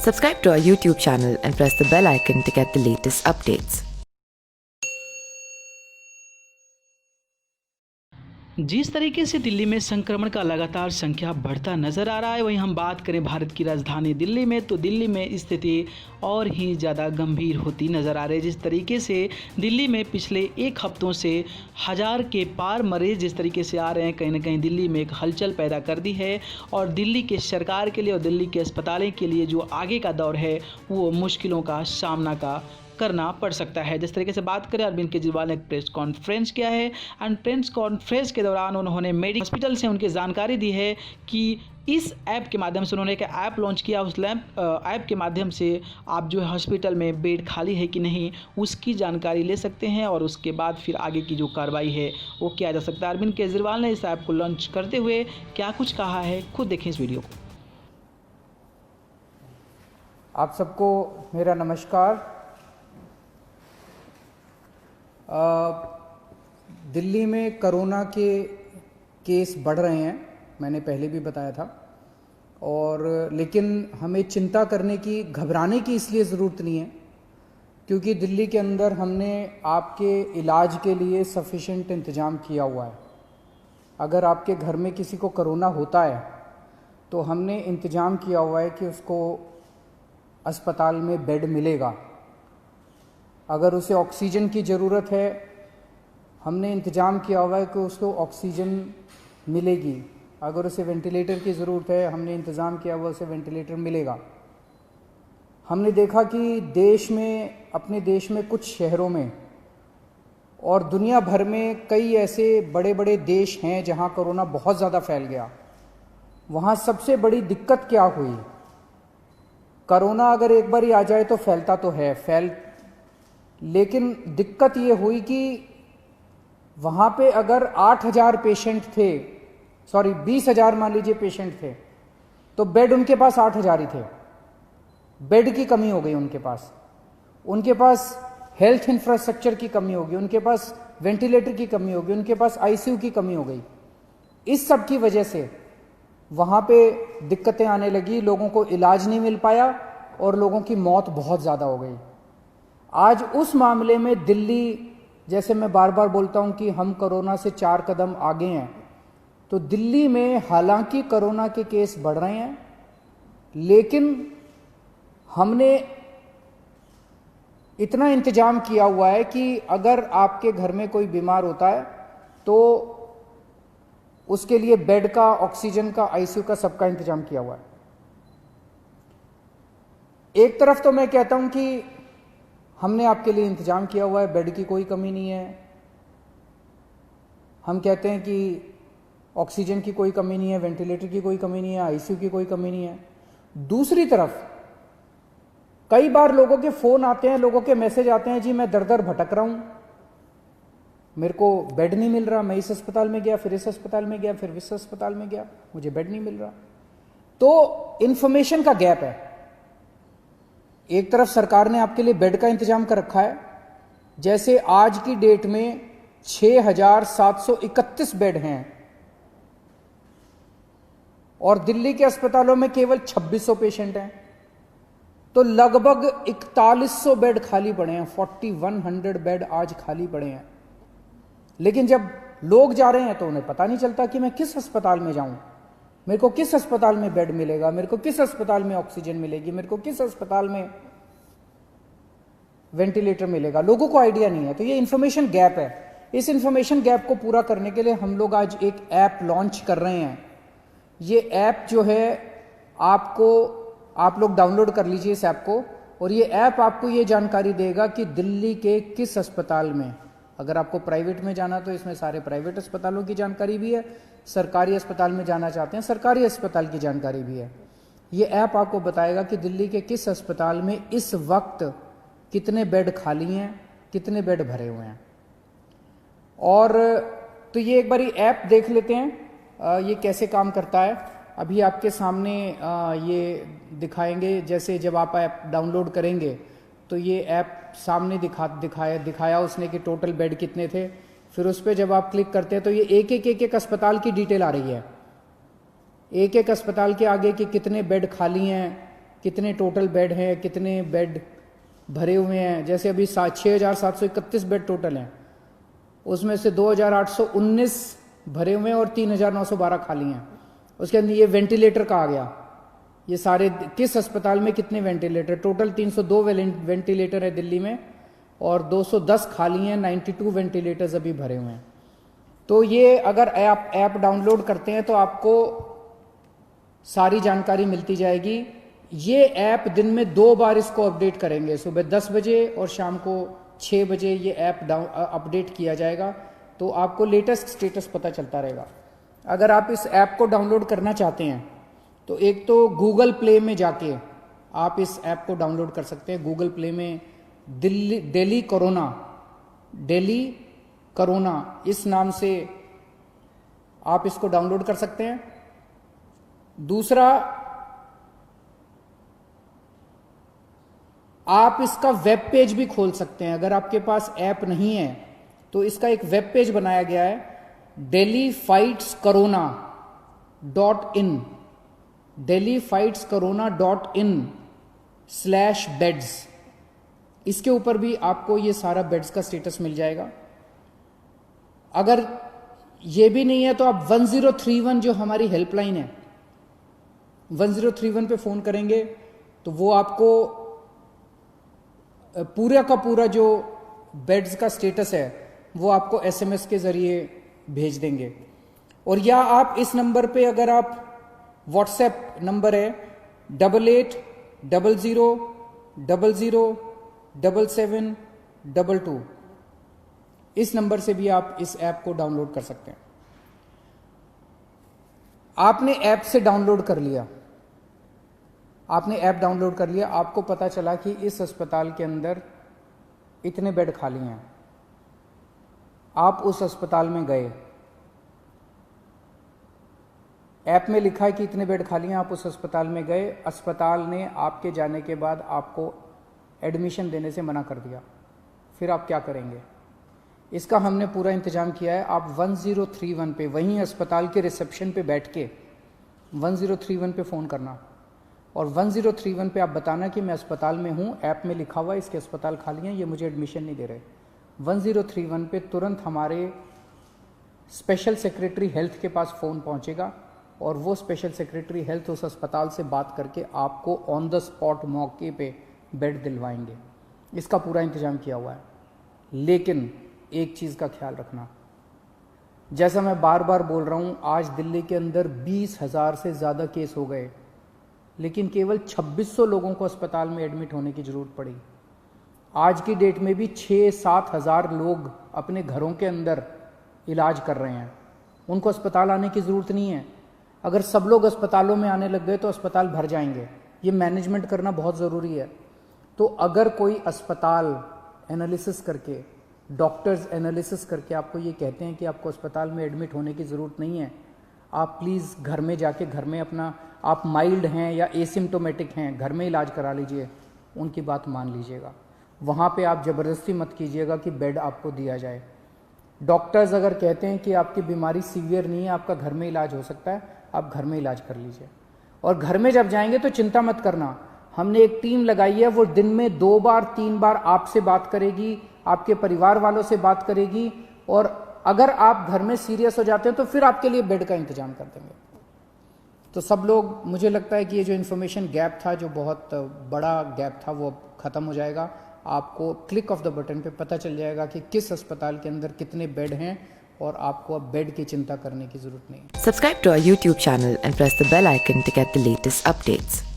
Subscribe to our YouTube channel and press the bell icon to get the latest updates. जिस तरीके से दिल्ली में संक्रमण का लगातार संख्या बढ़ता नज़र आ रहा है, वहीं हम बात करें भारत की राजधानी दिल्ली में, तो दिल्ली में स्थिति और ही ज़्यादा गंभीर होती नज़र आ रही है। जिस तरीके से दिल्ली में पिछले एक हफ्तों से 1000 के पार मरीज जिस तरीके से आ रहे हैं, कहीं ना कहीं दिल्ली में एक हलचल पैदा कर दी है और दिल्ली के सरकार के लिए और दिल्ली के अस्पतालों के लिए जो आगे का दौर है वो मुश्किलों का सामना करना पड़ सकता है। जिस तरीके से बात करें, अरविंद केजरीवाल ने एक प्रेस कॉन्फ्रेंस किया है एंड प्रेस कॉन्फ्रेंस के दौरान उन्होंने मेडिकल हॉस्पिटल से उनकी जानकारी दी है कि इस ऐप के माध्यम से उन्होंने एक ऐप लॉन्च किया। उस ऐप के माध्यम से आप जो है हॉस्पिटल में बेड खाली है कि नहीं उसकी जानकारी ले सकते हैं और उसके बाद फिर आगे की जो कार्रवाई है वो किया जा सकता है। अरविंद केजरीवाल ने इस ऐप को लॉन्च करते हुए क्या कुछ कहा है, खुद देखें इस वीडियो को। आप सबको मेरा नमस्कार। दिल्ली में कोरोना के केस बढ़ रहे हैं, मैंने पहले भी बताया था, और लेकिन हमें चिंता करने की, घबराने की इसलिए ज़रूरत नहीं है क्योंकि दिल्ली के अंदर हमने आपके इलाज के लिए सफिशेंट इंतज़ाम किया हुआ है। अगर आपके घर में किसी को कोरोना होता है तो हमने इंतज़ाम किया हुआ है कि उसको अस्पताल में बेड मिलेगा। अगर उसे ऑक्सीजन की ज़रूरत है, हमने इंतज़ाम किया हुआ है कि उसको ऑक्सीजन मिलेगी। अगर उसे वेंटिलेटर की ज़रूरत है, हमने इंतज़ाम किया हुआ उसे वेंटिलेटर मिलेगा। हमने देखा कि देश में, अपने देश में कुछ शहरों में और दुनिया भर में कई ऐसे बड़े बड़े देश हैं जहां कोरोना बहुत ज़्यादा फैल गया। वहां सबसे बड़ी दिक्कत क्या हुई, कोरोना अगर एक बार ही आ जाए तो फैलता तो है, लेकिन दिक्कत ये हुई कि वहाँ पे अगर 8000 पेशेंट थे, 20,000 मान लीजिए पेशेंट थे, तो बेड उनके पास 8000 ही थे। बेड की कमी हो गई उनके पास हेल्थ इंफ्रास्ट्रक्चर की कमी होगी, उनके पास वेंटिलेटर की कमी होगी, उनके पास आईसीयू की कमी हो गई। इस सब की वजह से वहाँ पे दिक्कतें आने लगी, लोगों को इलाज नहीं मिल पाया और लोगों की मौत बहुत ज़्यादा हो गई। आज उस मामले में दिल्ली, जैसे मैं बार बार बोलता हूं कि हम कोरोना से 4 कदम आगे हैं, तो दिल्ली में हालांकि कोरोना के केस बढ़ रहे हैं, लेकिन हमने इतना इंतजाम किया हुआ है कि अगर आपके घर में कोई बीमार होता है तो उसके लिए बेड का, ऑक्सीजन का, आईसीयू का, सबका इंतजाम किया हुआ है। एक तरफ तो मैं कहता हूं कि हमने आपके लिए इंतजाम किया हुआ है, बेड की कोई कमी नहीं है, हम कहते हैं कि ऑक्सीजन की कोई कमी नहीं है, वेंटिलेटर की कोई कमी नहीं है, आईसीयू की कोई कमी नहीं है। दूसरी तरफ कई बार लोगों के फोन आते हैं, लोगों के मैसेज आते हैं, जी मैं दर दर भटक रहा हूं, मेरे को बेड नहीं मिल रहा, मैं इस अस्पताल में गया, फिर इस अस्पताल में गया, फिर इस अस्पताल में गया, मुझे बेड नहीं मिल रहा। तो इंफॉर्मेशन का गैप है। एक तरफ सरकार ने आपके लिए बेड का इंतजाम कर रखा है, जैसे आज की डेट में 6731 बेड हैं और दिल्ली के अस्पतालों में केवल 2600 पेशेंट हैं, तो लगभग 4100 बेड खाली पड़े हैं। 4100 बेड आज खाली पड़े हैं। लेकिन जब लोग जा रहे हैं तो उन्हें पता नहीं चलता कि मैं किस अस्पताल में जाऊं, मेरे को किस अस्पताल में बेड मिलेगा, मेरे को किस अस्पताल में ऑक्सीजन मिलेगी, मेरे को किस अस्पताल में वेंटिलेटर मिलेगा। लोगों को आइडिया नहीं है। तो ये इंफॉर्मेशन गैप है। इस इंफॉर्मेशन गैप को पूरा करने के लिए हम लोग आज एक ऐप लॉन्च कर रहे हैं। ये ऐप जो है आप लोग डाउनलोड कर लीजिए इस ऐप को, और ये ऐप आपको ये जानकारी देगा कि दिल्ली के किस अस्पताल में, अगर आपको प्राइवेट में जाना तो इसमें सारे प्राइवेट अस्पतालों की जानकारी भी है, सरकारी अस्पताल में जाना चाहते हैं सरकारी अस्पताल की जानकारी भी है। ये ऐप आपको बताएगा कि दिल्ली के किस अस्पताल में इस वक्त कितने बेड खाली हैं, कितने बेड भरे हुए हैं। और तो ये एक बार ऐप देख लेते हैं ये कैसे काम करता है। अभी आपके सामने ये दिखाएंगे, जैसे जब आप ऐप डाउनलोड करेंगे तो ये ऐप सामने दिखाया उसने कि टोटल बेड कितने थे। फिर उस पर जब आप क्लिक करते हैं तो ये एक अस्पताल की डिटेल आ रही है, एक अस्पताल के आगे कि कितने बेड खाली हैं, कितने टोटल बेड हैं, कितने बेड भरे हुए हैं। जैसे अभी 6,731 बेड टोटल हैं, उसमें से 2,819 भरे हुए हैं और 3,912 खाली हैं। उसके अंदर ये वेंटिलेटर का आ गया, ये सारे किस अस्पताल में कितने वेंटिलेटर, टोटल 302 वेंटिलेटर है दिल्ली में और 210 खाली हैं, 92 वेंटिलेटर्स अभी भरे हुए हैं। तो ये अगर ऐप डाउनलोड करते हैं तो आपको सारी जानकारी मिलती जाएगी। ये ऐप दिन में 2 बार इसको अपडेट करेंगे, सुबह 10 बजे और शाम को 6 बजे ये ऐप अपडेट किया जाएगा, तो आपको लेटेस्ट स्टेटस पता चलता रहेगा। अगर आप इस ऐप को डाउनलोड करना चाहते हैं तो एक तो गूगल प्ले में जाके आप इस ऐप को डाउनलोड कर सकते हैं। गूगल प्ले में डेली कोरोना इस नाम से आप इसको डाउनलोड कर सकते हैं। दूसरा, आप इसका वेब पेज भी खोल सकते हैं। अगर आपके पास ऐप नहीं है तो इसका एक वेब पेज बनाया गया है, delhifightscorona.in, delhifightscorona.in/beds। इसके ऊपर भी आपको ये सारा बेड्स का स्टेटस मिल जाएगा। अगर ये भी नहीं है तो आप 1031 जो हमारी हेल्पलाइन है, 1031 पे फोन करेंगे तो वो आपको पूरा का पूरा जो बेड्स का स्टेटस है वो आपको SMS के जरिए भेज देंगे। और या आप इस नंबर पे, अगर आप व्हाट्सएप नंबर है 8800007722, इस नंबर से भी आप इस ऐप को डाउनलोड कर सकते हैं। आपने ऐप से डाउनलोड कर लिया, आपने ऐप डाउनलोड कर लिया, आपको पता चला कि इस अस्पताल के अंदर इतने बेड खाली हैं। आप उस अस्पताल में गए, ऐप में लिखा है कि इतने बेड खाली हैं, आप उस अस्पताल में गए, अस्पताल ने आपके जाने के बाद आपको एडमिशन देने से मना कर दिया, फिर आप क्या करेंगे? इसका हमने पूरा इंतजाम किया है। आप 1031 पे, वहीं अस्पताल के रिसेप्शन पे बैठ के 1031 पे फ़ोन करना और 1031 पे आप बताना कि मैं अस्पताल में हूँ, ऐप में लिखा हुआ है इसके अस्पताल खाली हैं, ये मुझे एडमिशन नहीं दे रहे। 1031 पे तुरंत हमारे स्पेशल सेक्रेटरी हेल्थ के पास फ़ोन पहुँचेगा और वो स्पेशल सेक्रेटरी हेल्थ उस अस्पताल से बात करके आपको ऑन द स्पॉट मौके पे बेड दिलवाएंगे। इसका पूरा इंतजाम किया हुआ है। लेकिन एक चीज़ का ख्याल रखना, जैसा मैं बार बार बोल रहा हूँ, आज दिल्ली के अंदर 20,000 से ज़्यादा केस हो गए, लेकिन केवल 2600 लोगों को अस्पताल में एडमिट होने की ज़रूरत पड़ी। आज की डेट में भी 6-7 हज़ार लोग अपने घरों के अंदर इलाज कर रहे हैं, उनको अस्पताल आने की ज़रूरत नहीं है। अगर सब लोग अस्पतालों में आने लग गए तो अस्पताल भर जाएंगे। ये मैनेजमेंट करना बहुत ज़रूरी है। तो अगर कोई अस्पताल एनालिसिस करके, डॉक्टर्स एनालिसिस करके आपको ये कहते हैं कि आपको अस्पताल में एडमिट होने की ज़रूरत नहीं है, आप प्लीज़ घर में जाके, घर में अपना, आप माइल्ड हैं या एसिम्टोमेटिक हैं, घर में इलाज करा लीजिए, उनकी बात मान लीजिएगा। वहाँ पे आप ज़बरदस्ती मत कीजिएगा कि बेड आपको दिया जाए। डॉक्टर्स अगर कहते हैं कि आपकी बीमारी सीवियर नहीं है, आपका घर में इलाज हो सकता है, आप घर में इलाज कर लीजिए। और घर में जब जाएंगे तो चिंता मत करना, हमने एक टीम लगाई है, वो दिन में 2 बार 3 बार आपसे बात करेगी, आपके परिवार वालों से बात करेगी, और अगर आप घर में सीरियस हो जाते हैं तो फिर आपके लिए बेड का इंतजाम कर देंगे। तो सब लोग, मुझे लगता है कि ये जो इन्फॉर्मेशन गैप था, जो बहुत बड़ा गैप था, वो खत्म हो जाएगा। आपको क्लिक ऑफ द बटन पे पता चल जाएगा कि किस अस्पताल के अंदर कितने बेड हैं और आपको अब बेड की चिंता करने की जरूरत नहीं है। Subscribe to our YouTube channel and press the bell icon to get the latest updates.